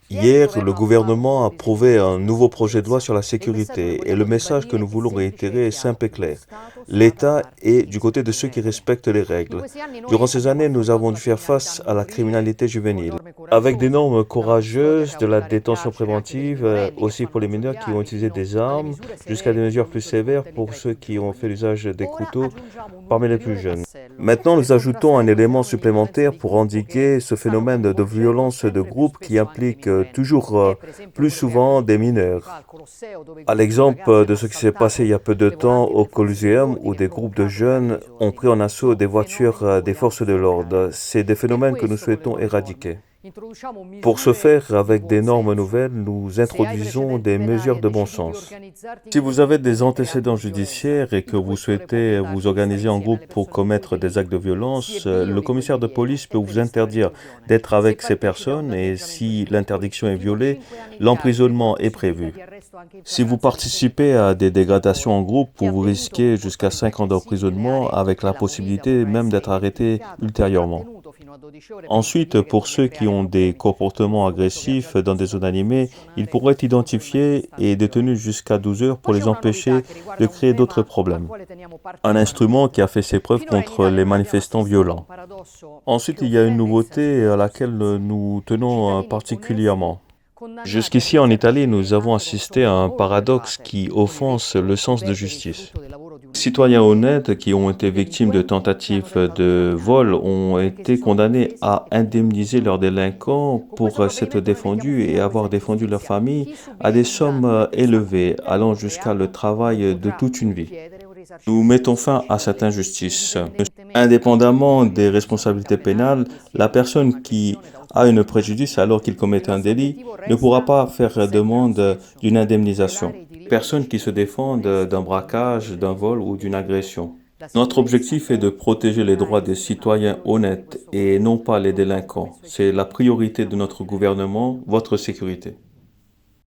Hier, le gouvernement a approuvé un nouveau projet de loi sur la sécurité et le message que nous voulons réitérer est simple et clair. L'État est du côté de ceux qui respectent les règles. Durant ces années, nous avons dû faire face à la criminalité juvénile. Avec des normes courageuses, de la détention préventive, aussi pour les mineurs qui ont utilisé des armes, jusqu'à des mesures plus sévères pour ceux qui ont fait l'usage des couteaux parmi les plus jeunes. Maintenant, nous ajoutons un élément supplémentaire pour endiguer ce phénomène de violence de groupe qui implique toujours plus souvent des mineurs. À l'exemple de ce qui s'est passé il y a peu de temps au Colosseum où des groupes de jeunes ont pris en assaut des voitures des forces de l'ordre. C'est des phénomènes que nous souhaitons éradiquer. Pour ce faire, avec des normes nouvelles, nous introduisons des mesures de bon sens. Si vous avez des antécédents judiciaires et que vous souhaitez vous organiser en groupe pour commettre des actes de violence, le commissaire de police peut vous interdire d'être avec ces personnes et si l'interdiction est violée, l'emprisonnement est prévu. Si vous participez à des dégradations en groupe, vous risquez jusqu'à 5 ans d'emprisonnement avec la possibilité même d'être arrêté ultérieurement. Ensuite, pour ceux qui ont des comportements agressifs dans des zones animées, ils pourraient être identifiés et détenus jusqu'à 12 heures pour les empêcher de créer d'autres problèmes. Un instrument qui a fait ses preuves contre les manifestants violents. Ensuite, il y a une nouveauté à laquelle nous tenons particulièrement. Jusqu'ici en Italie, nous avons assisté à un paradoxe qui offense le sens de justice. Citoyens honnêtes qui ont été victimes de tentatives de vol ont été condamnés à indemniser leurs délinquants pour s'être défendus et avoir défendu leur famille à des sommes élevées, allant jusqu'à le travail de toute une vie. Nous mettons fin à cette injustice. Indépendamment des responsabilités pénales, la personne qui a un préjudice alors qu'il commet un délit ne pourra pas faire demande d'une indemnisation. Personne qui se défendent d'un braquage, d'un vol ou d'une agression. Notre objectif est de protéger les droits des citoyens honnêtes et non pas les délinquants. C'est la priorité de notre gouvernement, votre sécurité.